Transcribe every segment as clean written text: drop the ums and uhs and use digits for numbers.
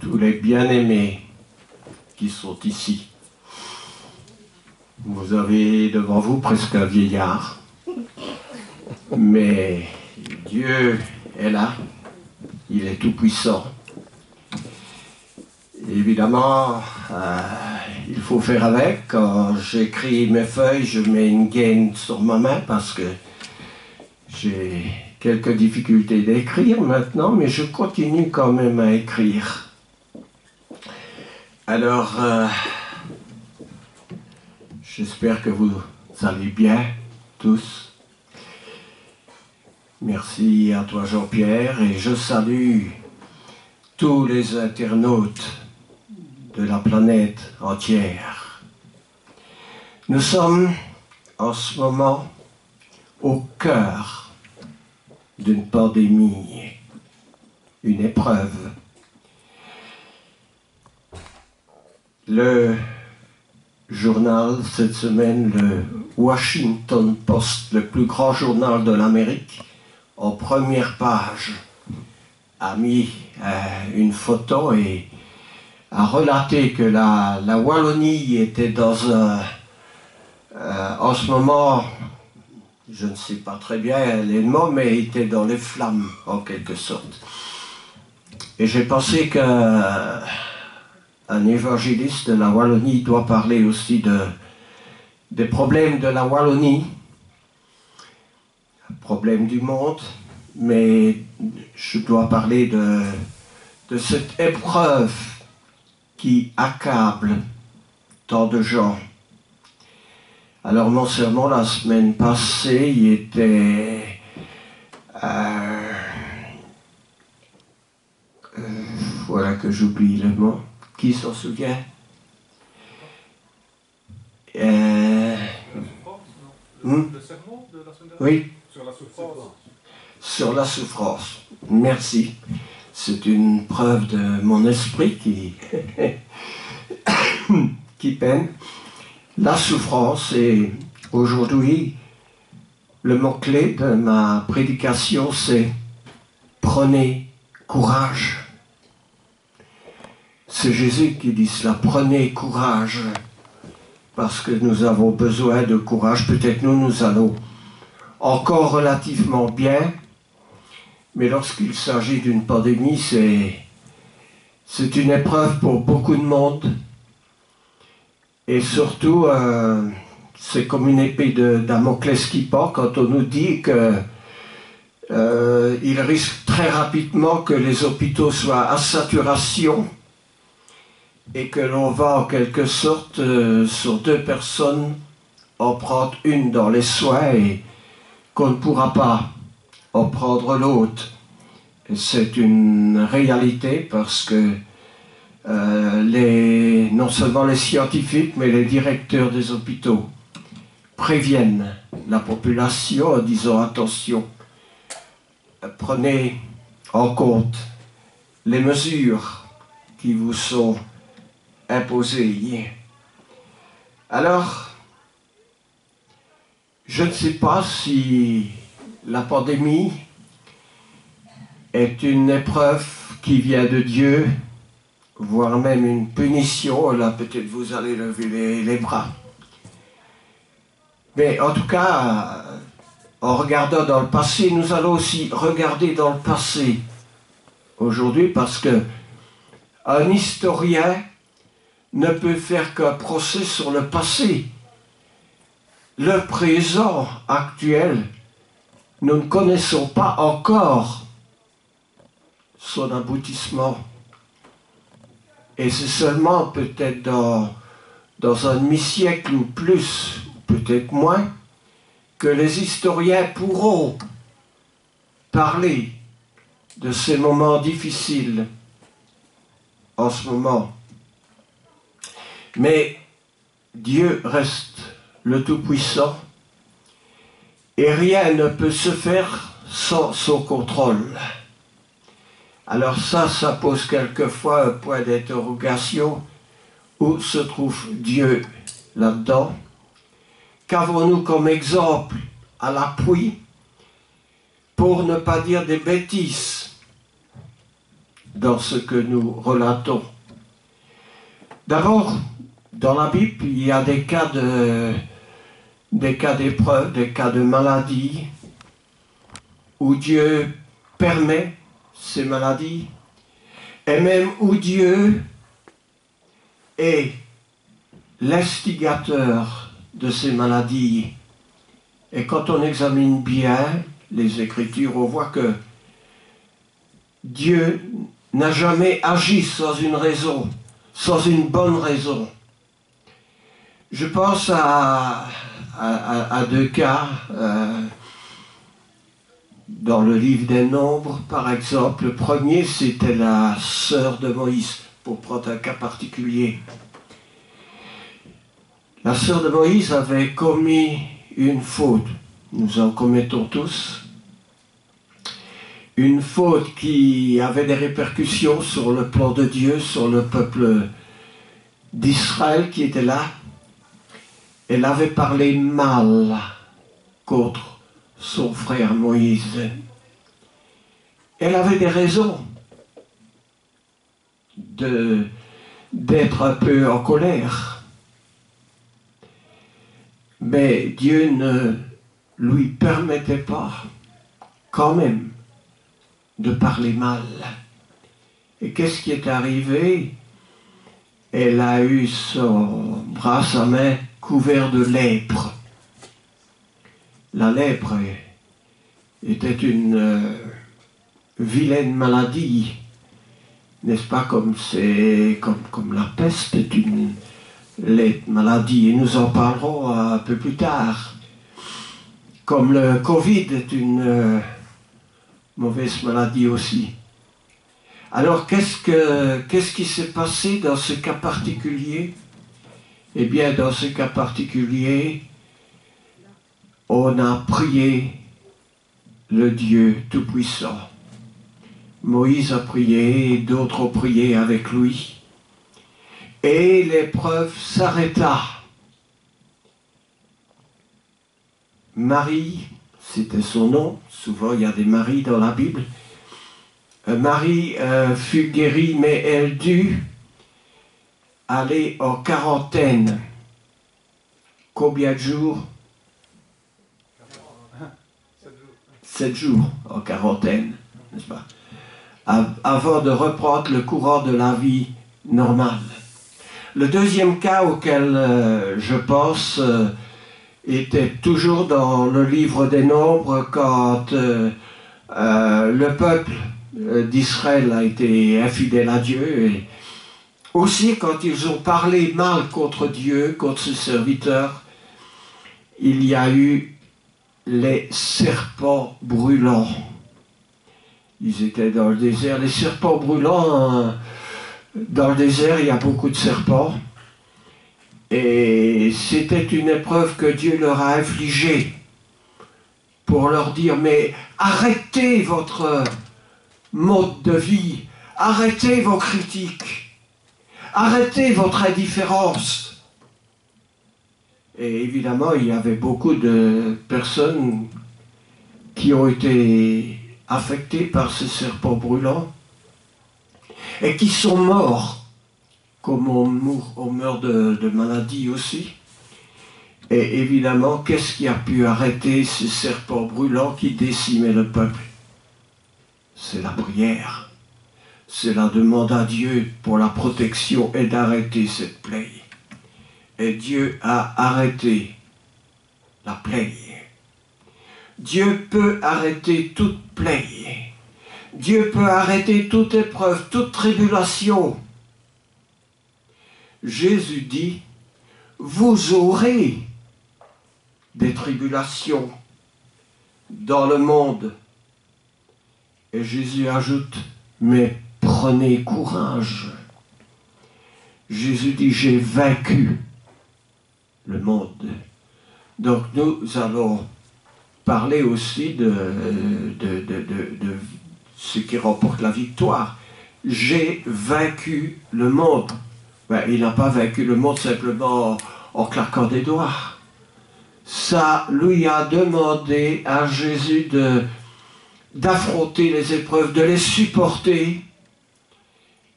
tous les bien-aimés qui sont ici. Vous avez devant vous presque un vieillard, mais Dieu est là, il est tout-puissant. Évidemment, il faut faire avec. Quand j'écris mes feuilles, je mets une gaine sur ma main parce que j'ai quelques difficultés d'écrire maintenant, mais je continue quand même à écrire. Alors, j'espère que vous allez bien, tous. Merci à toi, Jean-Pierre, et je salue tous les internautes de la planète entière. Nous sommes en ce moment au cœur d'une pandémie, une épreuve. Le journal cette semaine, le Washington Post, le plus grand journal de l'Amérique, en première page, a mis une photo et a relaté que la Wallonie était dans un... en ce moment, je ne sais pas très bien les mots, mais était dans les flammes, en quelque sorte. Et j'ai pensé qu'un évangéliste de la Wallonie doit parler aussi des problèmes de la Wallonie, problèmes du monde, mais je dois parler de cette épreuve qui accable tant de gens. Alors mon sermon la semaine passée, il était voilà que j'oublie le mot. Qui s'en souvient? Le sermon de la semaine dernière? Oui. Sur la souffrance. Sur la souffrance. Merci. C'est une preuve de mon esprit qui peine. La souffrance, et aujourd'hui, le mot-clé de ma prédication, c'est « Prenez courage ». C'est Jésus qui dit cela, « Prenez courage », parce que nous avons besoin de courage. Peut-être nous allons encore relativement bien, mais lorsqu'il s'agit d'une pandémie, c'est une épreuve pour beaucoup de monde. Et surtout, c'est comme une épée de Damoclès qui pend quand on nous dit qu'il risque très rapidement que les hôpitaux soient à saturation et que l'on va en quelque sorte, sur 2 personnes, en prendre une dans les soins et qu'on ne pourra pas en prendre l'autre. C'est une réalité parce que non seulement les scientifiques, mais les directeurs des hôpitaux préviennent la population en disant attention, prenez en compte les mesures qui vous sont imposées. Alors, je ne sais pas si la pandémie est une épreuve qui vient de Dieu, voire même une punition. Là, peut-être vous allez lever les bras. Mais en tout cas, en regardant dans le passé, nous allons aussi regarder dans le passé aujourd'hui, parce que un historien ne peut faire qu'un procès sur le passé. Le présent actuel, nous ne connaissons pas encore son aboutissement. Et c'est seulement peut-être dans un demi-siècle ou plus, peut-être moins, que les historiens pourront parler de ces moments difficiles en ce moment. Mais Dieu reste le Tout-Puissant et rien ne peut se faire sans son contrôle. Alors ça pose quelquefois un point d'interrogation. Où se trouve Dieu là-dedans? Qu'avons-nous comme exemple à l'appui pour ne pas dire des bêtises dans ce que nous relatons. D'abord, dans la Bible, il y a des cas d'épreuve, des cas de maladie, où Dieu permet ces maladies, et même où Dieu est l'instigateur de ces maladies. Et quand on examine bien les Écritures, on voit que Dieu n'a jamais agi sans une raison, sans une bonne raison. Je pense à deux cas dans le livre des Nombres, par exemple. Le premier, c'était la sœur de Moïse, pour prendre un cas particulier. La sœur de Moïse avait commis une faute. Nous en commettons tous. Une faute qui avait des répercussions sur le plan de Dieu, sur le peuple d'Israël qui était là. Elle avait parlé mal contre son frère Moïse. Elle avait des raisons d'être un peu en colère. Mais Dieu ne lui permettait pas, quand même, de parler mal. Et qu'est-ce qui est arrivé? Elle a eu son bras, sa main, couvert de lèpre. La lèpre était une vilaine maladie, n'est-ce pas, comme la peste est une maladie, et nous en parlerons un peu plus tard. Comme le Covid est une mauvaise maladie aussi. Alors qu'est-ce qui s'est passé dans ce cas particulier? Eh bien, dans ce cas particulier, on a prié le Dieu Tout-Puissant. Moïse a prié, et d'autres ont prié avec lui. Et l'épreuve s'arrêta. Marie, c'était son nom, souvent il y a des Maries dans la Bible. Marie fut guérie, mais elle dut aller en quarantaine. Combien de jours? 7 jours en quarantaine, n'est-ce pas? Avant de reprendre le courant de la vie normale. Le deuxième cas auquel je pense était toujours dans le livre des Nombres, quand le peuple d'Israël a été infidèle à Dieu, et aussi quand ils ont parlé mal contre Dieu, contre ses serviteurs. Il y a eu les serpents brûlants. Ils étaient dans le désert. Les serpents brûlants, dans le désert, il y a beaucoup de serpents. Et c'était une épreuve que Dieu leur a infligée pour leur dire, mais arrêtez votre mode de vie, arrêtez vos critiques, arrêtez votre indifférence. Et évidemment, il y avait beaucoup de personnes qui ont été affectées par ces serpents brûlants et qui sont morts, comme on meurt de maladie aussi. Et évidemment, qu'est-ce qui a pu arrêter ces serpents brûlants qui décimaient le peuple? C'est la prière. C'est la demande à Dieu pour la protection et d'arrêter cette plaie. Et Dieu a arrêté la plaie. Dieu peut arrêter toute plaie. Dieu peut arrêter toute épreuve, toute tribulation. Jésus dit, vous aurez des tribulations dans le monde. Et Jésus ajoute, mais prenez courage. Jésus dit, j'ai vaincu le monde. Donc nous allons parler aussi de ce qui remporte la victoire. J'ai vaincu le monde. Ben, il n'a pas vaincu le monde simplement en claquant des doigts. Ça lui a demandé à Jésus d'affronter les épreuves, de les supporter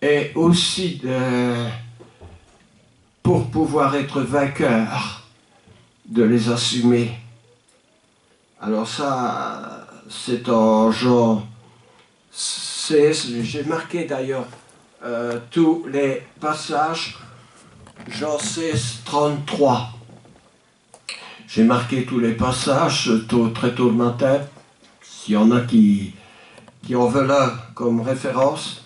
et aussi pour pouvoir être vainqueur, de les assumer. Alors ça, c'est en Jean 16, j'ai marqué d'ailleurs tous les passages, Jean 16, 33. J'ai marqué tous les passages très tôt le matin, s'il y en a qui en veulent un comme référence.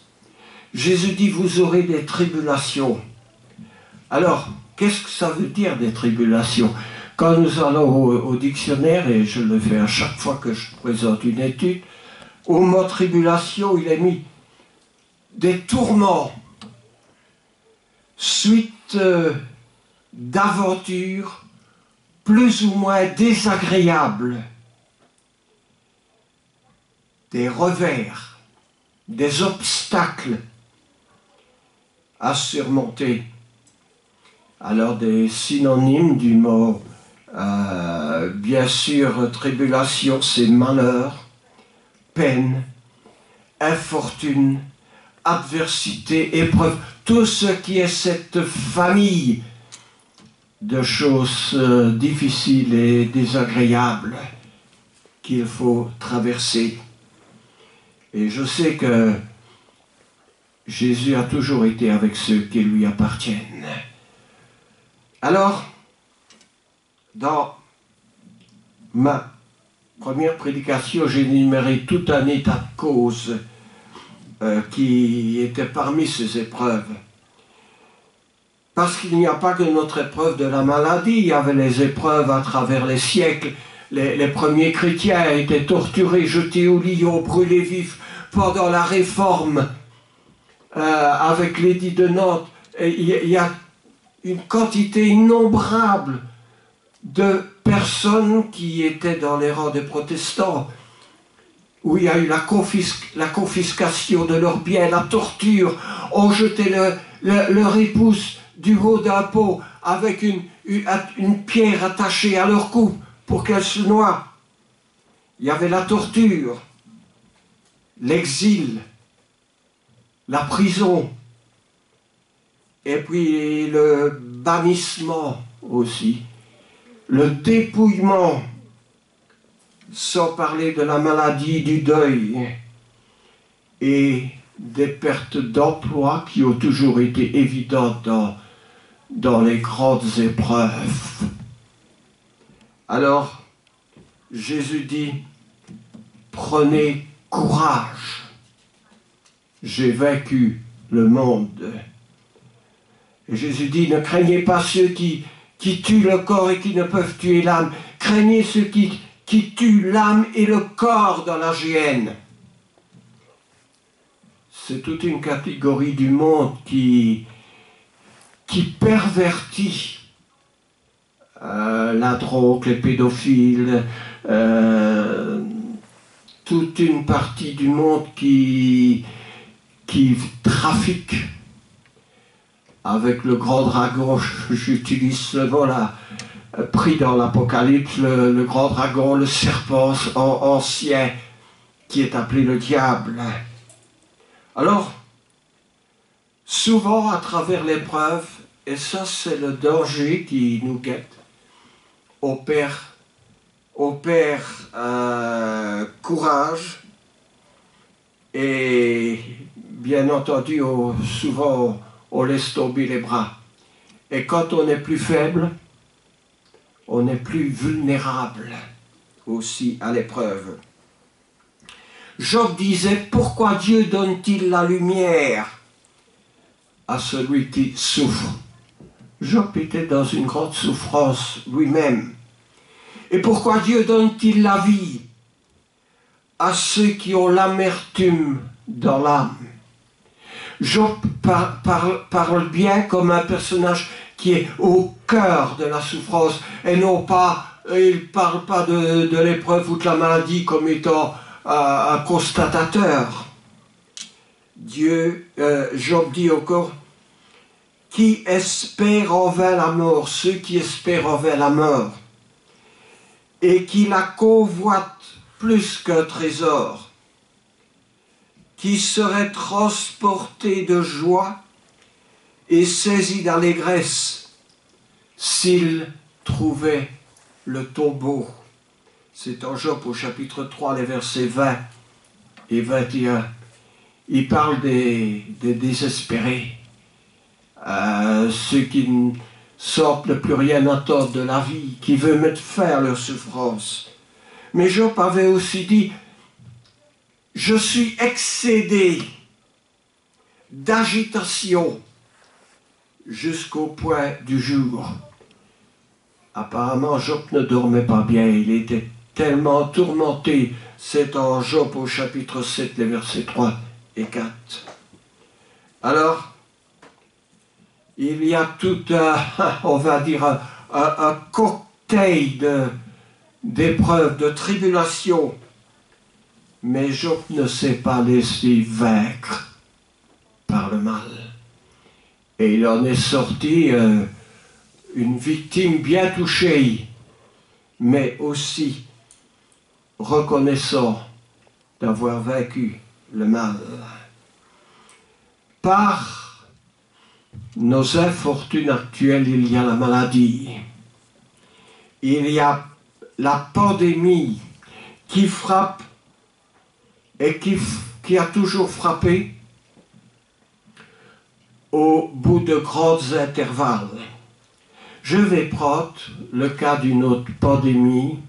Jésus dit, vous aurez des tribulations. Alors, qu'est-ce que ça veut dire des tribulations? Quand nous allons au dictionnaire, et je le fais à chaque fois que je présente une étude, au mot tribulation, il est mis des tourments, suite d'aventures plus ou moins désagréables, des revers, des obstacles à surmonter. Alors des synonymes du mot, bien sûr, tribulation, c'est malheur, peine, infortune, adversité, épreuve, tout ce qui est cette famille de choses difficiles et désagréables qu'il faut traverser. Et je sais que Jésus a toujours été avec ceux qui lui appartiennent. Alors, dans ma première prédication, j'ai énuméré tout un état de cause qui était parmi ces épreuves. Parce qu'il n'y a pas que notre épreuve de la maladie, il y avait les épreuves à travers les siècles. Les premiers chrétiens étaient torturés, jetés au lion, brûlés vifs pendant la Réforme avec l'édit de Nantes. Il y a une quantité innombrable de personnes qui étaient dans les rangs des protestants, où il y a eu la confiscation de leurs biens, la torture, on jetait leur épouse du haut d'un pot avec une pierre attachée à leur cou pour qu'elle se noie. Il y avait la torture, l'exil, la prison, et puis le bannissement aussi, le dépouillement, sans parler de la maladie, du deuil, et des pertes d'emploi qui ont toujours été évidentes dans les grandes épreuves. Alors, Jésus dit, prenez courage, j'ai vaincu le monde. Et Jésus dit, ne craignez pas ceux qui tuent le corps et qui ne peuvent tuer l'âme. Craignez ceux qui tuent l'âme et le corps dans la géhenne. C'est toute une catégorie du monde qui pervertit la drogue, les pédophiles, toute une partie du monde qui trafique avec le grand dragon. J'utilise ce mot-là, pris dans l'Apocalypse, le grand dragon, le serpent ancien, qui est appelé le diable. Alors, souvent à travers l'épreuve, et ça c'est le danger qui nous guette, opère courage, et bien entendu souvent on laisse tomber les bras. Et quand on est plus faible, on est plus vulnérable aussi à l'épreuve. Job disait, pourquoi Dieu donne-t-il la lumière à celui qui souffre? Job était dans une grande souffrance lui-même. Et pourquoi Dieu donne-t-il la vie à ceux qui ont l'amertume dans l'âme? Job parle bien comme un personnage qui est au cœur de la souffrance, et non pas, il ne parle pas de l'épreuve ou de la maladie comme étant un constatateur. Job dit encore, qui espère en vain la mort, ceux qui espèrent en vain la mort, et qui la convoitent plus qu'un trésor, qui serait transporté de joie et saisi d'allégresse s'il trouvait le tombeau. C'est en Job au chapitre 3, les versets 20 et 21. Il parle des désespérés, ceux qui ne sortent ne plus rien attendre de la vie, qui veulent mettre fin à leur souffrance. Mais Job avait aussi dit, je suis excédé d'agitation jusqu'au point du jour. Apparemment, Job ne dormait pas bien, il était tellement tourmenté. C'est en Job au chapitre 7, les versets 3 et 4. Alors, il y a tout un, on va dire, un cocktail d'épreuves, de tribulations. Mais Job ne s'est pas laissé vaincre par le mal. Et il en est sorti une victime bien touchée, mais aussi reconnaissant d'avoir vaincu le mal. Par nos infortunes actuelles, il y a la maladie. Il y a la pandémie qui frappe et qui a toujours frappé au bout de grands intervalles. Je vais prendre le cas d'une autre pandémie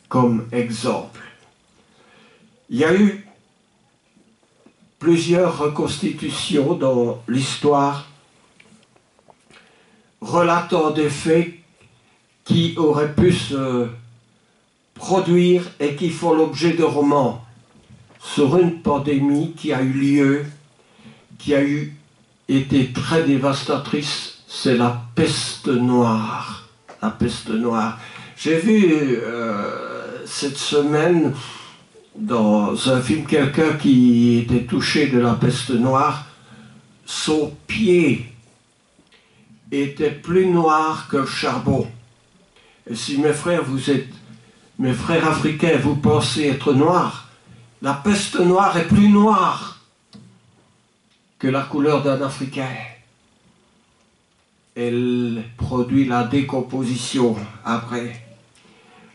comme exemple. Il y a eu plusieurs reconstitutions dans l'histoire relatant des faits qui auraient pu se produire et qui font l'objet de romans sur une pandémie qui a eu lieu, qui a été très dévastatrice, c'est la peste noire. La peste noire. J'ai vu cette semaine dans un film quelqu'un qui était touché de la peste noire. Son pied était plus noir que le charbon. Et si mes frères africains, vous pensez être noirs, la peste noire est plus noire que la couleur d'un Africain. Elle produit la décomposition après.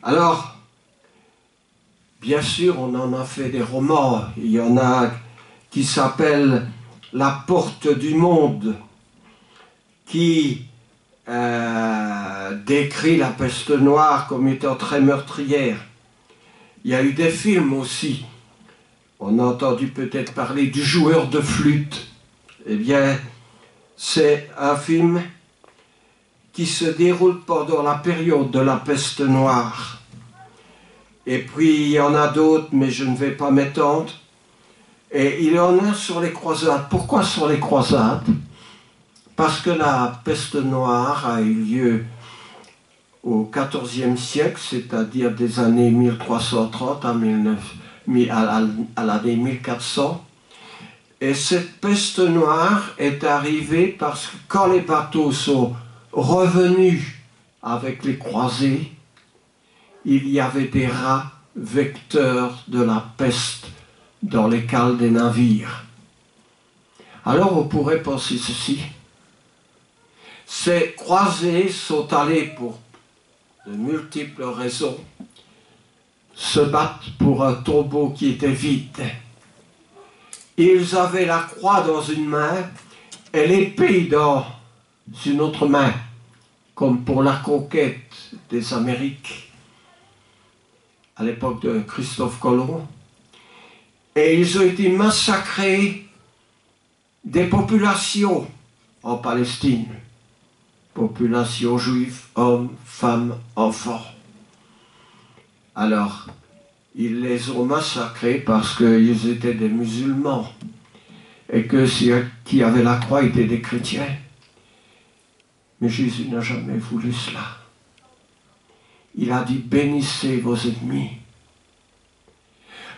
Alors, bien sûr, on en a fait des romans. Il y en a qui s'appellent La Porte du Monde, qui décrit la peste noire comme étant très meurtrière. Il y a eu des films aussi. On a entendu peut-être parler du joueur de flûte. Eh bien, c'est un film qui se déroule pendant la période de la peste noire. Et puis, il y en a d'autres, mais je ne vais pas m'étendre. Et il y en a sur les croisades. Pourquoi sur les croisades? Parce que la peste noire a eu lieu au XIVe siècle, c'est-à-dire des années 1330 à l'année 1400. Et cette peste noire est arrivée parce que quand les bateaux sont revenus avec les croisés, il y avait des rats vecteurs de la peste dans les cales des navires. Alors on pourrait penser ceci. Ces croisés sont allés pour de multiples raisons se battre pour un tombeau qui était vide. Ils avaient la croix dans une main et l'épée dans une autre main, comme pour la conquête des Amériques à l'époque de Christophe Colomb. Et ils ont été massacrés des populations en Palestine. Population juive, hommes, femmes, enfants. Alors, ils les ont massacrés parce qu'ils étaient des musulmans et que ceux qui avaient la croix étaient des chrétiens. Mais Jésus n'a jamais voulu cela. Il a dit, bénissez vos ennemis.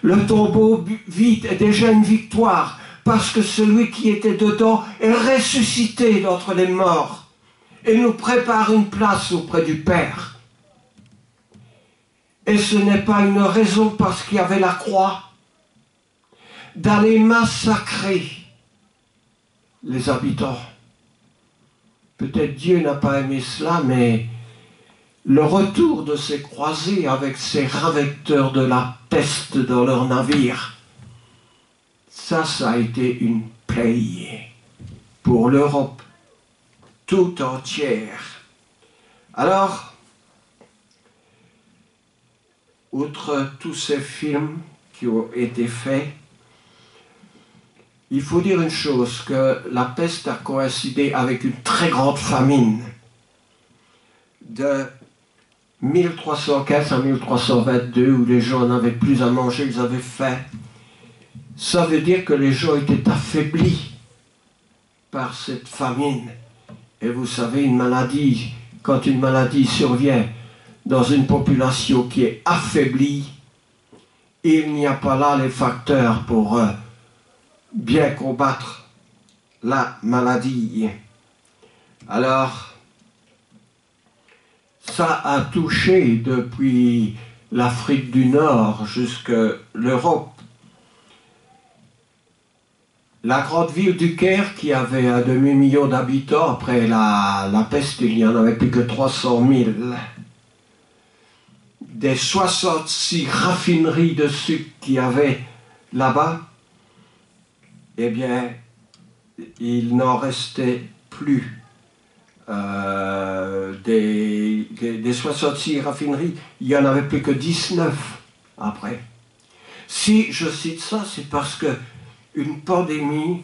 Le tombeau vide est déjà une victoire parce que celui qui était dedans est ressuscité d'entre les morts et nous prépare une place auprès du Père. Et ce n'est pas une raison parce qu'il y avait la croix, d'aller massacrer les habitants. Peut-être Dieu n'a pas aimé cela, mais le retour de ces croisés avec ces ravecteurs de la peste dans leurs navires, ça a été une plaie pour l'Europe tout entière. Alors, outre tous ces films qui ont été faits, il faut dire une chose, que la peste a coïncidé avec une très grande famine de 1315 à 1322, où les gens n'avaient plus à manger, ils avaient faim. Ça veut dire que les gens étaient affaiblis par cette famine. Et vous savez, une maladie, quand une maladie survient dans une population qui est affaiblie, il n'y a pas là les facteurs pour bien combattre la maladie. Alors, ça a touché depuis l'Afrique du Nord jusqu'à l'Europe. La grande ville du Caire, qui avait un demi-million d'habitants, après la peste, il n'y en avait plus que 300 000. Des 66 raffineries de sucre qu'il y avait là-bas, eh bien, il n'en restait plus. Des 66 raffineries, il n'y en avait plus que 19 après. Si je cite ça, c'est parce que une pandémie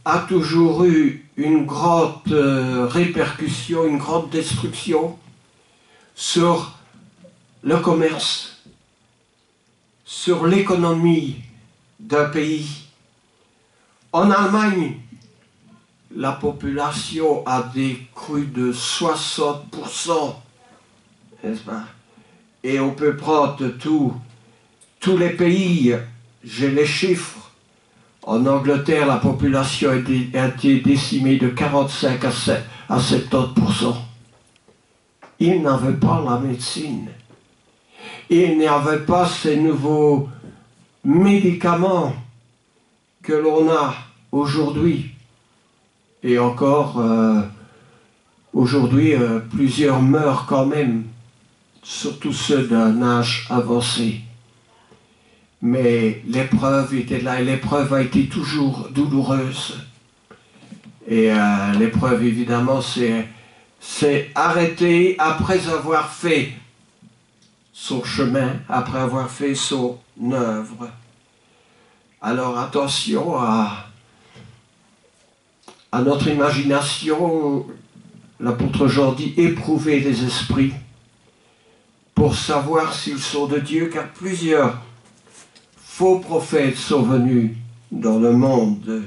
a toujours eu une grande répercussion, une grande destruction sur le commerce, sur l'économie d'un pays. En Allemagne, la population a décru de 60%, n'est-ce pas? Et on peut prendre tous les pays, j'ai les chiffres. En Angleterre, la population a été décimée de 45 à 70%. Ils n'avaient pas la médecine. Ils n'avaient pas ces nouveaux médicaments que l'on a aujourd'hui. Et encore, aujourd'hui, plusieurs meurent quand même, surtout ceux d'un âge avancé. Mais l'épreuve était là, et l'épreuve a été toujours douloureuse. Et l'épreuve, évidemment, c'est arrêté après avoir fait son chemin, après avoir fait son œuvre. Alors attention à notre imagination. L'apôtre Jean dit « Éprouvez les esprits pour savoir s'ils sont de Dieu, car plusieurs faux prophètes sont venus dans le monde. »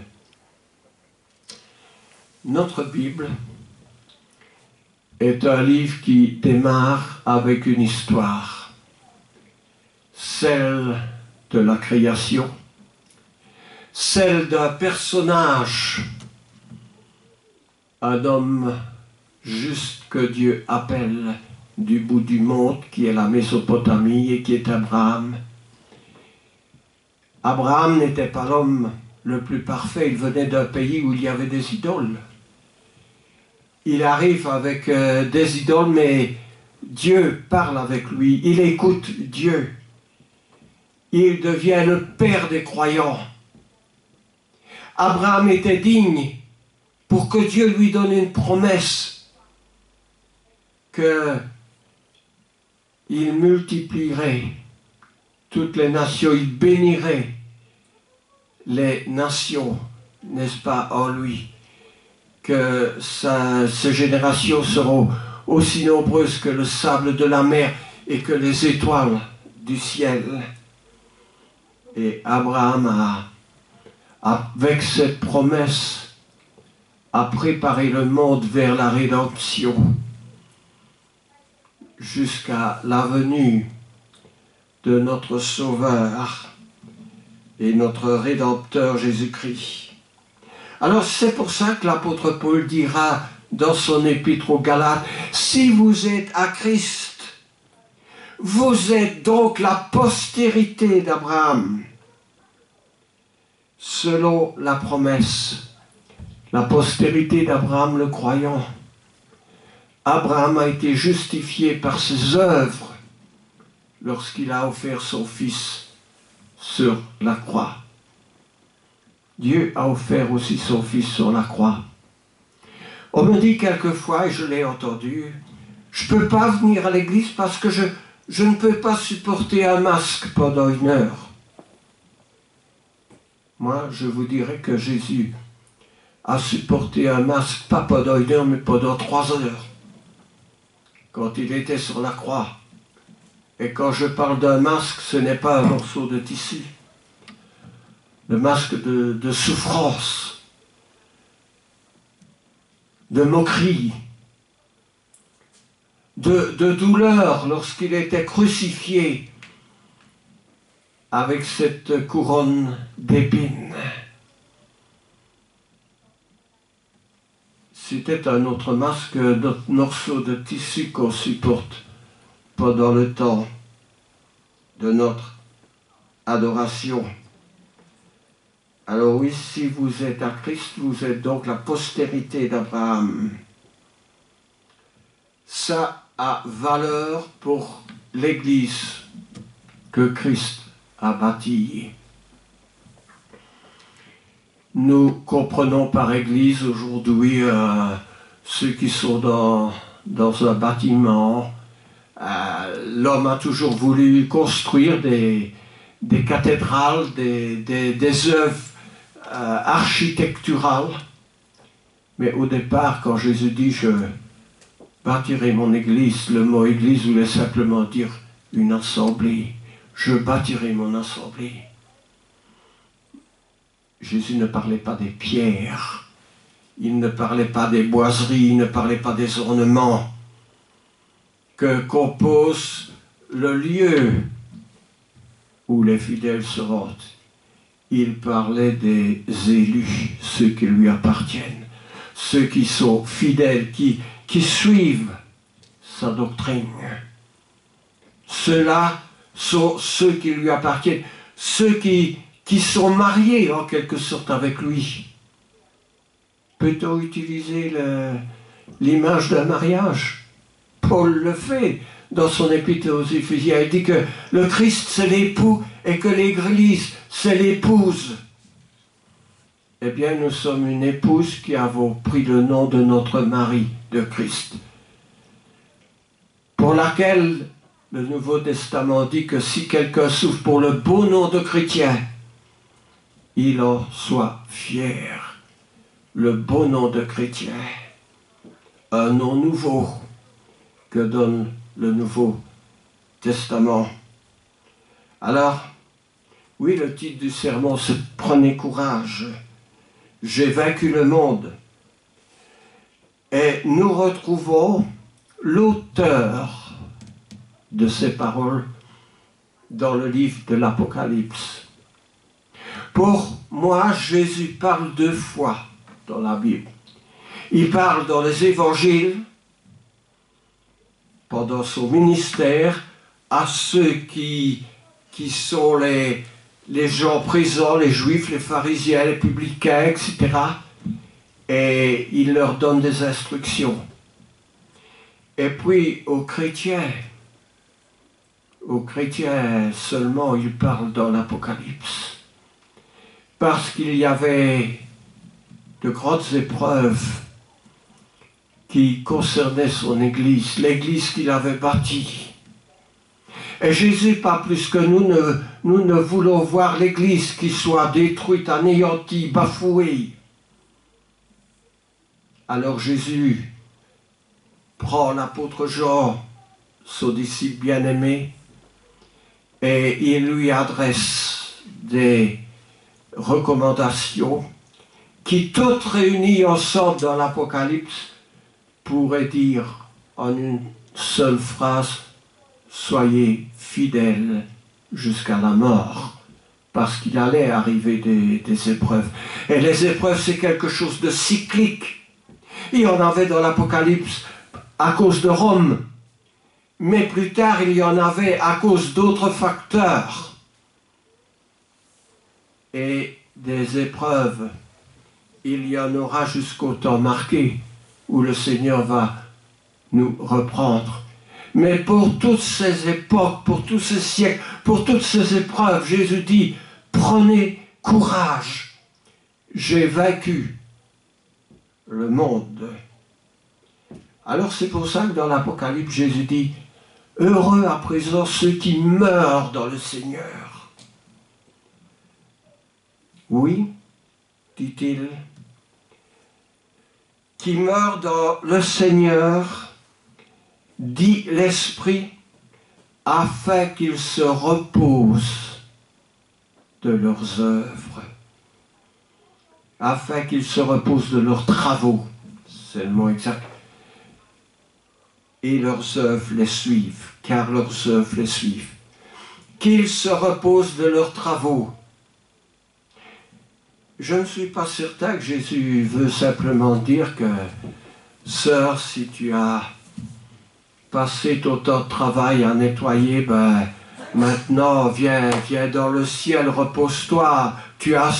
Notre Bible est un livre qui démarre avec une histoire, celle de la création, celle d'un personnage, un homme juste que Dieu appelle du bout du monde, qui est la Mésopotamie et qui est Abraham. Abraham n'était pas l'homme le plus parfait, il venait d'un pays où il y avait des idoles. Il arrive avec des idoles, mais Dieu parle avec lui, il écoute Dieu. Il devient le père des croyants. Abraham était digne pour que Dieu lui donne une promesse qu'il multiplierait toutes les nations, il bénirait les nations, n'est-ce pas, en lui, que ses générations seront aussi nombreuses que le sable de la mer et que les étoiles du ciel. Et Abraham avec cette promesse, a préparé le monde vers la rédemption, jusqu'à la venue de notre Sauveur et notre Rédempteur Jésus-Christ. Alors c'est pour ça que l'apôtre Paul dira dans son épître aux Galates, « Si vous êtes à Christ, vous êtes donc la postérité d'Abraham selon la promesse, la postérité d'Abraham le croyant. Abraham a été justifié par ses œuvres lorsqu'il a offert son fils sur la croix. Dieu a offert aussi son fils sur la croix. On me dit quelquefois, et je l'ai entendu, je ne peux pas venir à l'église parce que je ne peux pas supporter un masque pendant 1 heure. Moi, je vous dirais que Jésus a supporté un masque, pas pendant 1 heure, mais pendant 3 heures, quand il était sur la croix. Et quand je parle d'un masque, ce n'est pas un morceau de tissu. Le masque de souffrance, de moquerie, de douleur lorsqu'il était crucifié avec cette couronne d'épines. C'était un autre masque, notre morceau de tissu qu'on supporte pendant le temps de notre adoration. Alors oui, si vous êtes à Christ, vous êtes donc la postérité d'Abraham. Ça a valeur pour l'Église que Christ a bâtie. Nous comprenons par Église aujourd'hui ceux qui sont dans un bâtiment. L'homme a toujours voulu construire des cathédrales, des œuvres architecturales. Mais au départ, quand Jésus dit « je bâtirai mon église », le mot église voulait simplement dire une assemblée. Je bâtirai mon assemblée. Jésus ne parlait pas des pierres, il ne parlait pas des boiseries, il ne parlait pas des ornements que compose le lieu où les fidèles se rendent. Il parlait des élus, ceux qui lui appartiennent, ceux qui sont fidèles, qui suivent sa doctrine. Ceux-là sont ceux qui lui appartiennent, ceux qui sont mariés en quelque sorte avec lui. Peut-on utiliser l'image d'un mariage? Paul le fait dans son épître aux Éphésiens. Il dit que le Christ c'est l'époux et que l'Église c'est l'épouse. Eh bien, nous sommes une épouse qui avons pris le nom de notre mari, de Christ, pour laquelle le Nouveau Testament dit que si quelqu'un souffre pour le beau nom de chrétien, il en soit fier. Le beau nom de chrétien, un nom nouveau que donne le Nouveau Testament. Alors, oui, le titre du sermon, c'est « Prenez courage, j'ai vaincu le monde ». Et nous retrouvons l'auteur de ces paroles dans le livre de l'Apocalypse. Pour moi, Jésus parle 2 fois dans la Bible. Il parle dans les évangiles, pendant son ministère, à ceux qui sont les gens présents, les juifs, les pharisiens, les publicains, etc. Et il leur donne des instructions. Et puis aux chrétiens seulement, il parle dans l'Apocalypse. Parce qu'il y avait de grandes épreuves qui concernaient son Église, l'Église qu'il avait bâtie. Et Jésus, pas plus que nous ne voulons voir l'Église qui soit détruite, anéantie, bafouée. Alors Jésus prend l'apôtre Jean, son disciple bien-aimé, et il lui adresse des recommandations qui, toutes réunies ensemble dans l'Apocalypse, pourraient dire en une seule phrase « Soyez fidèles jusqu'à la mort », parce qu'il allait arriver des épreuves. Et les épreuves, c'est quelque chose de cyclique. Il y en avait dans l'Apocalypse à cause de Rome, mais plus tard, il y en avait à cause d'autres facteurs. Et des épreuves, il y en aura jusqu'au temps marqué où le Seigneur va nous reprendre. Mais pour toutes ces époques, pour tous ces siècles, pour toutes ces épreuves, Jésus dit, prenez courage, j'ai vaincu le monde. Alors c'est pour ça que dans l'Apocalypse, Jésus dit, heureux à présent ceux qui meurent dans le Seigneur. Oui, dit-il, qui meurent dans le Seigneur, dit l'Esprit, afin qu'ils se reposent de leurs œuvres, afin qu'ils se reposent de leurs travaux, c'est le mot exact, et leurs œuvres les suivent, car leurs œuvres les suivent. Qu'ils se reposent de leurs travaux. Je ne suis pas certain que Jésus veut simplement dire que, sœur, si tu as passé ton temps de travail à nettoyer, ben, maintenant, viens dans le ciel, repose-toi, tu as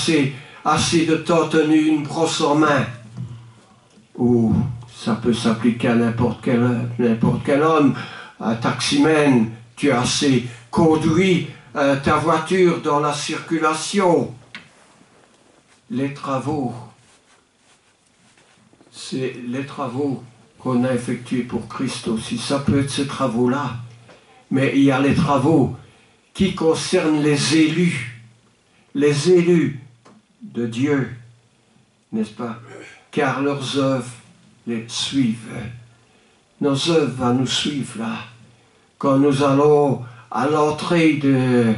assez de temps tenu une brosse en main. Ou ça peut s'appliquer à n'importe quel homme, un taximène, tu as assez conduit ta voiture dans la circulation. Les travaux, c'est les travaux qu'on a effectués pour Christ aussi. Ça peut être ces travaux-là. Mais il y a les travaux qui concernent les élus de Dieu, n'est-ce pas? Car leurs œuvres les suivent. Nos œuvres vont nous suivre là. Quand nous allons à l'entrée du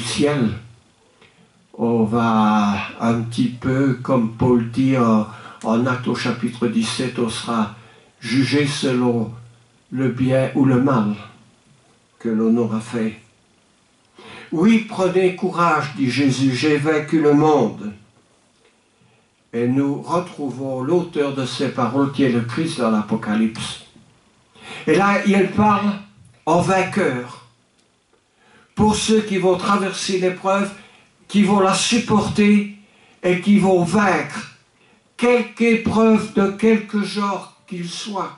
ciel, on va un petit peu, comme Paul dit en Actes au chapitre 17, on sera jugé selon le bien ou le mal que l'on aura fait. Oui, prenez courage, dit Jésus, j'ai vaincu le monde. Et nous retrouvons l'auteur de ces paroles qui est le Christ dans l'Apocalypse. Et là, il parle en vainqueur. Pour ceux qui vont traverser l'épreuve, qui vont la supporter et qui vont vaincre quelque épreuve de quelque genre qu'il soit.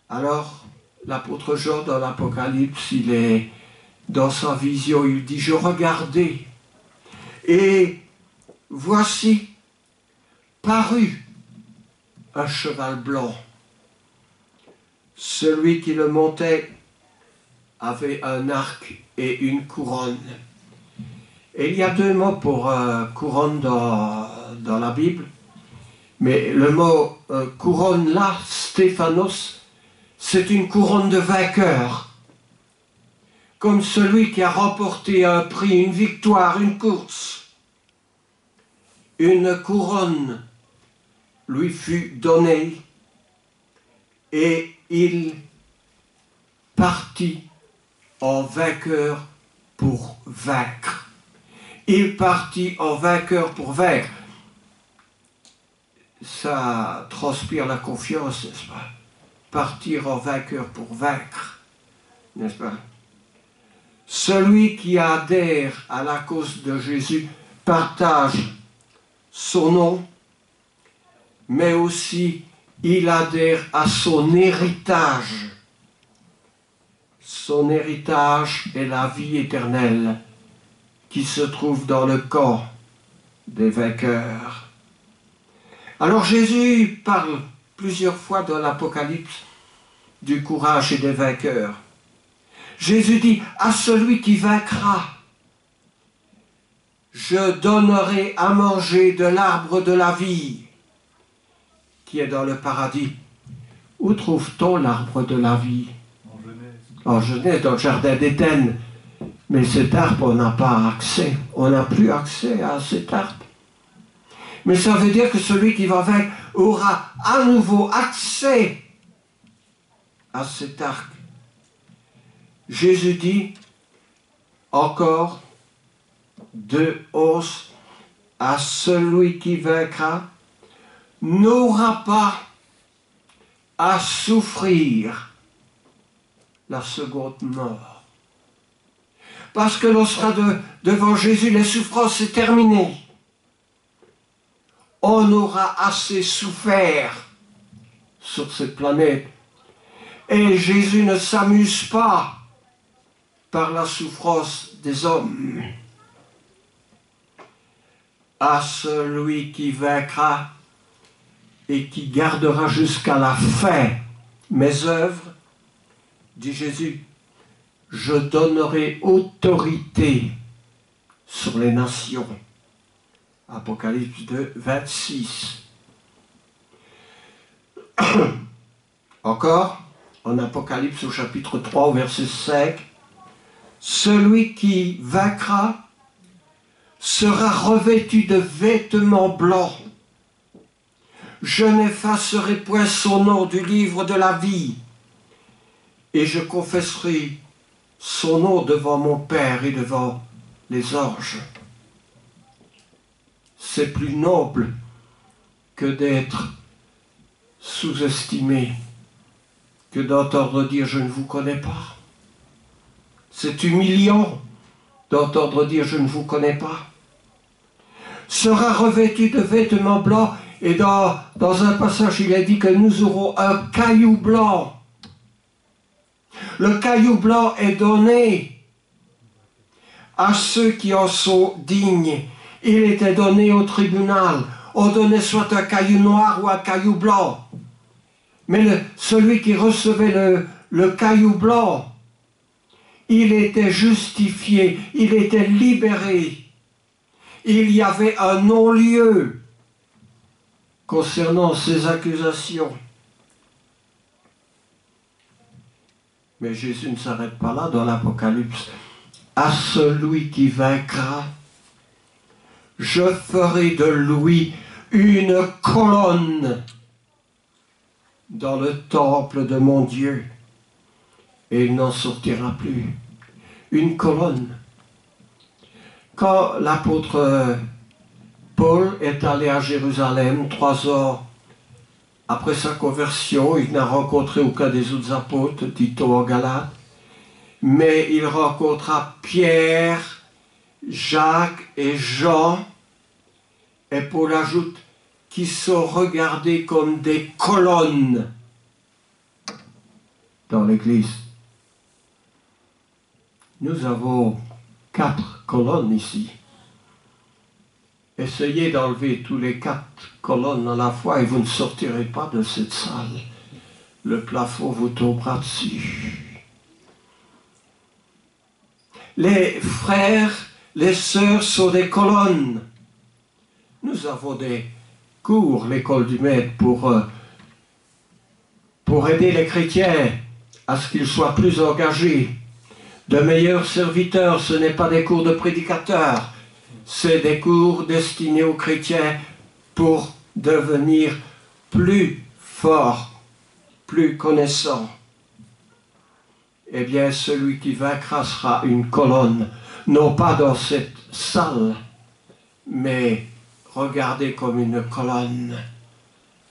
Alors, l'apôtre Jean dans l'Apocalypse, il est dans sa vision, il dit, je regardais et voici parut un cheval blanc. Celui qui le montait avait un arc et une couronne. Et il y a deux mots pour couronne dans la Bible, mais le mot couronne là, Stéphanos, c'est une couronne de vainqueur, comme celui qui a remporté un prix, une victoire, une course. Une couronne lui fut donnée et il partit en vainqueur pour vaincre. Il partit en vainqueur pour vaincre. Ça transpire la confiance, n'est-ce pas? Partir en vainqueur pour vaincre, n'est-ce pas? Celui qui adhère à la cause de Jésus partage son nom, mais aussi il adhère à son héritage. Son héritage est la vie éternelle qui se trouve dans le camp des vainqueurs. Alors Jésus parle plusieurs fois dans l'Apocalypse du courage et des vainqueurs. Jésus dit, à celui qui vaincra, je donnerai à manger de l'arbre de la vie qui est dans le paradis. Où trouve-t-on l'arbre de la vie? En Genèse, dans le jardin d'Éden. Mais cet arbre, on n'a pas accès. On n'a plus accès à cet arbre. Mais ça veut dire que celui qui va vaincre aura à nouveau accès à cet arc. Jésus dit encore 2:11, à celui qui vaincra n'aura pas à souffrir la seconde mort. parce que l'on sera devant Jésus, les souffrances, c'est terminé. On aura assez souffert sur cette planète. Et Jésus ne s'amuse pas par la souffrance des hommes. À celui qui vaincra et qui gardera jusqu'à la fin mes œuvres, dit Jésus, je donnerai autorité sur les nations. Apocalypse 2, 26. Encore, en Apocalypse au chapitre 3, au verset 5, celui qui vaincra sera revêtu de vêtements blancs. Je n'effacerai point son nom du livre de la vie, et je confesserai son nom devant mon Père et devant les anges. C'est plus noble que d'être sous-estimé, que d'entendre dire « je ne vous connais pas ». C'est humiliant d'entendre dire « je ne vous connais pas ». Sera revêtu de vêtements blancs, et dans un passage il est dit que nous aurons un caillou blanc. Le caillou blanc est donné à ceux qui en sont dignes. Il était donné au tribunal. On donnait soit un caillou noir ou un caillou blanc. Mais celui qui recevait le caillou blanc, il était justifié, il était libéré. Il y avait un non-lieu concernant ces accusations. Mais Jésus ne s'arrête pas là dans l'Apocalypse. À celui qui vaincra, je ferai de lui une colonne dans le temple de mon Dieu, et il n'en sortira plus. Une colonne. Quand l'apôtre Paul est allé à Jérusalem, 3 ans après sa conversion, il n'a rencontré aucun des autres apôtres, dit-on en Galates, mais il rencontra Pierre, Jacques et Jean, et Paul ajoute, qui sont regardés comme des colonnes dans l'Église. Nous avons 4 colonnes ici. Essayez d'enlever tous les 4 colonnes à la fois et vous ne sortirez pas de cette salle. Le plafond vous tombera dessus. Les frères, les sœurs sont des colonnes. Nous avons des cours, l'école du maître, pour aider les chrétiens à ce qu'ils soient plus engagés. De meilleurs serviteurs, ce n'est pas des cours de prédicateurs, c'est des cours destinés aux chrétiens pour devenir plus forts, plus connaissants. Eh bien, celui qui vaincra sera une colonne, non pas dans cette salle, mais regardez comme une colonne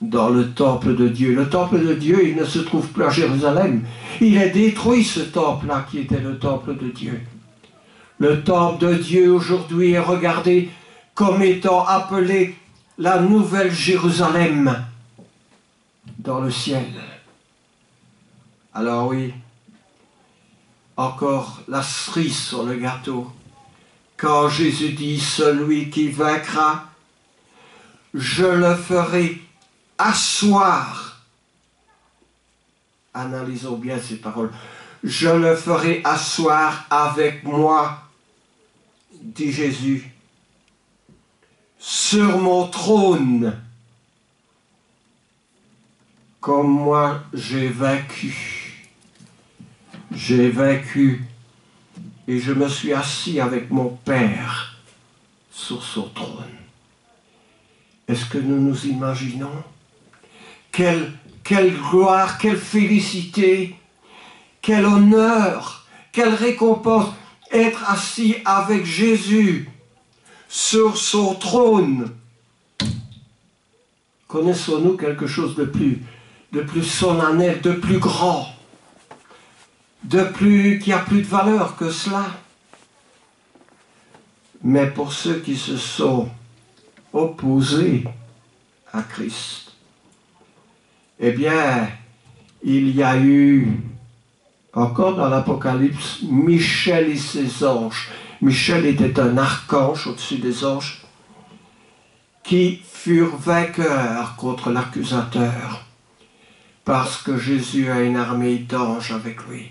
dans le temple de Dieu. Le temple de Dieu, il ne se trouve plus à Jérusalem. Il est détruit, ce temple-là, qui était le temple de Dieu. Le temple de Dieu, aujourd'hui, est regardé comme étant appelé la Nouvelle Jérusalem dans le ciel. Alors oui, encore la cerise sur le gâteau. Quand Jésus dit, celui qui vaincra, je le ferai asseoir. Analysons bien ces paroles. Je le ferai asseoir avec moi, dit Jésus, sur mon trône, comme moi j'ai vaincu. J'ai vaincu et je me suis assis avec mon Père sur son trône. Est-ce que nous nous imaginons quelle gloire, quelle félicité, quel honneur, quelle récompense, être assis avec Jésus sur son trône. Connaissons-nous quelque chose de plus solennel, de plus grand, qui a plus de valeur que cela? Mais pour ceux qui se sont opposés à Christ, eh bien, il y a eu, encore dans l'Apocalypse, Michel et ses anges. Michel était un archange au-dessus des anges qui furent vainqueurs contre l'accusateur parce que Jésus a une armée d'anges avec lui.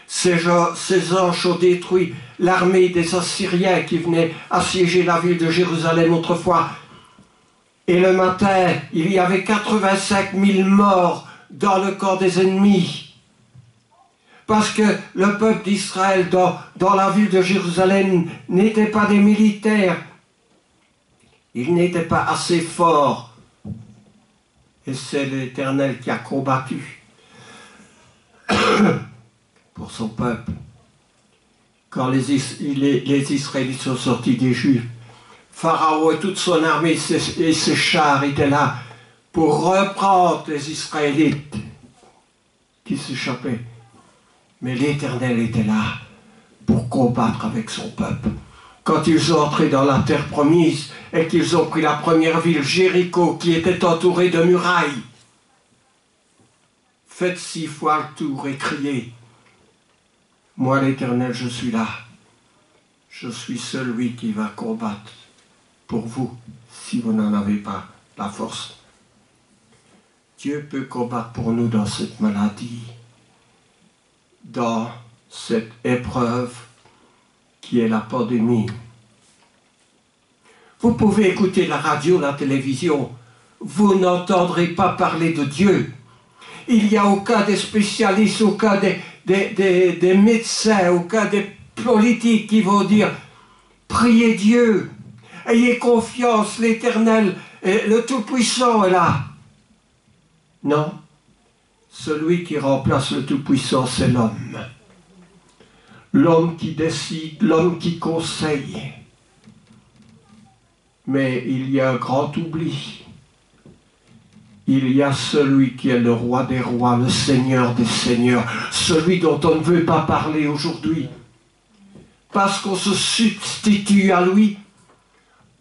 Ces anges ont détruit l'armée des Assyriens qui venaient assiéger la ville de Jérusalem autrefois. Et le matin, il y avait 85 000 morts dans le camp des ennemis. Parce que le peuple d'Israël dans la ville de Jérusalem n'était pas des militaires. Ils n'étaient pas assez forts. Et c'est l'Éternel qui a combattu pour son peuple. Quand les Israélites sont sortis des Juifs, Pharaon et toute son armée et ses chars étaient là pour reprendre les Israélites qui s'échappaient. Mais l'Éternel était là pour combattre avec son peuple. Quand ils sont entrés dans la terre promise et qu'ils ont pris la première ville, Jéricho, qui était entourée de murailles, faites 6 fois le tour et criez, moi l'Éternel, je suis là. Je suis celui qui va combattre pour vous, si vous n'en avez pas la force. Dieu peut combattre pour nous dans cette maladie, dans cette épreuve qui est la pandémie. Vous pouvez écouter la radio, la télévision, vous n'entendrez pas parler de Dieu. Il n'y a aucun des spécialistes, aucun des médecins, aucun des politiques qui vont dire « Priez Dieu, ayez confiance, l'Éternel, le Tout-Puissant est là ». Non, celui qui remplace le Tout-Puissant, c'est l'homme. L'homme qui décide, l'homme qui conseille. Mais il y a un grand oubli. Il y a celui qui est le roi des rois, le Seigneur des seigneurs, celui dont on ne veut pas parler aujourd'hui. Parce qu'on se substitue à lui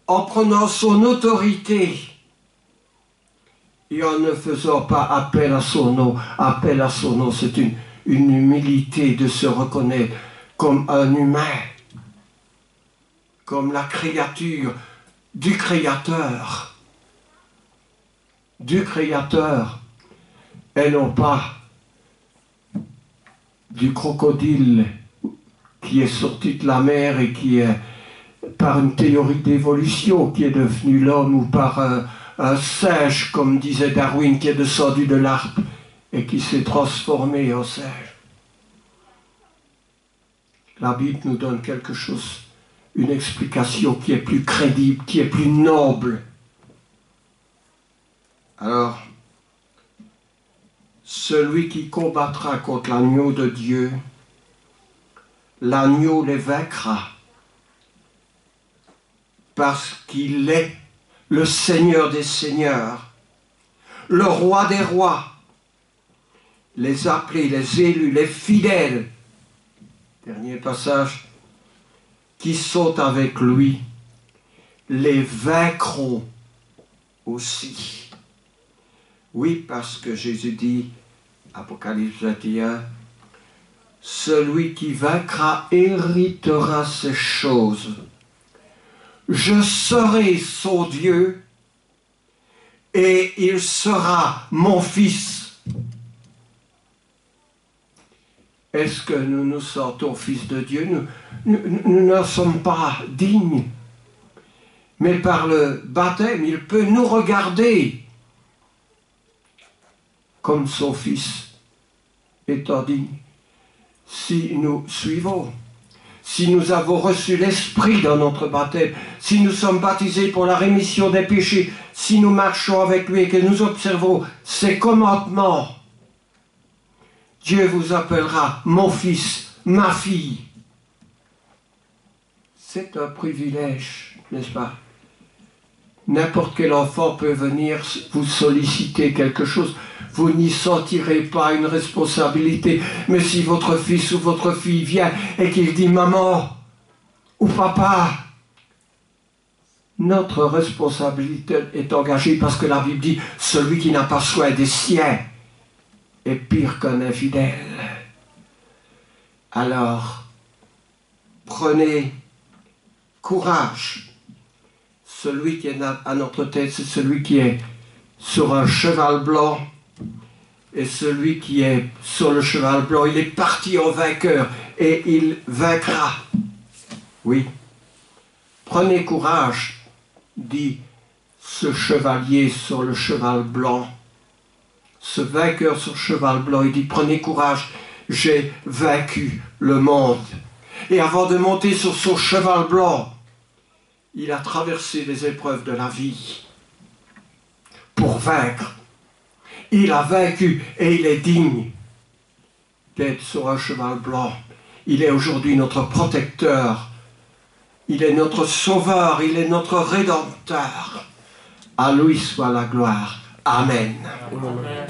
en prenant son autorité et en ne faisant pas appel à son nom. Appel à son nom, c'est une humilité de se reconnaître comme un humain, comme la créature du Créateur, et non pas du crocodile qui est sorti de la mer et qui est, par une théorie d'évolution, qui est devenu l'homme, ou par un singe, comme disait Darwin, qui est descendu de l'arbre et qui s'est transformé en singe. La Bible nous donne quelque chose, une explication qui est plus crédible, qui est plus noble. Alors, celui qui combattra contre l'agneau de Dieu, l'agneau les vaincra, parce qu'il est le Seigneur des seigneurs, le roi des rois, les appelés, les élus, les fidèles, dernier passage, qui sont avec lui, les vaincront aussi. Oui, parce que Jésus dit, Apocalypse 21, celui qui vaincra héritera ces choses. Je serai son Dieu et il sera mon fils. Est-ce que nous nous sentons fils de Dieu? Nous n'en sommes pas dignes. Mais par le baptême, il peut nous regarder comme son fils étant digne. Si nous suivons, si nous avons reçu l'Esprit dans notre baptême, si nous sommes baptisés pour la rémission des péchés, si nous marchons avec lui et que nous observons ses commandements, Dieu vous appellera mon fils, ma fille. C'est un privilège, n'est-ce pas? N'importe quel enfant peut venir vous solliciter quelque chose. Vous n'y sentirez pas une responsabilité. Mais si votre fils ou votre fille vient et qu'il dit « Maman, ou papa, notre responsabilité est engagée parce que la Bible dit « Celui qui n'a pas soin des siens est pire qu'un infidèle. » Alors, prenez courage. Celui qui est à notre tête, c'est celui qui est sur un cheval blanc. Et celui qui est sur le cheval blanc, il est parti en vainqueur et il vaincra. Oui. Prenez courage, dit ce chevalier sur le cheval blanc. Ce vainqueur sur le cheval blanc, il dit, prenez courage, j'ai vaincu le monde. Et avant de monter sur son cheval blanc, il a traversé les épreuves de la vie pour vaincre. Il a vaincu et il est digne d'être sur un cheval blanc. Il est aujourd'hui notre protecteur. Il est notre sauveur. Il est notre rédempteur. À lui soit la gloire. Amen. Amen.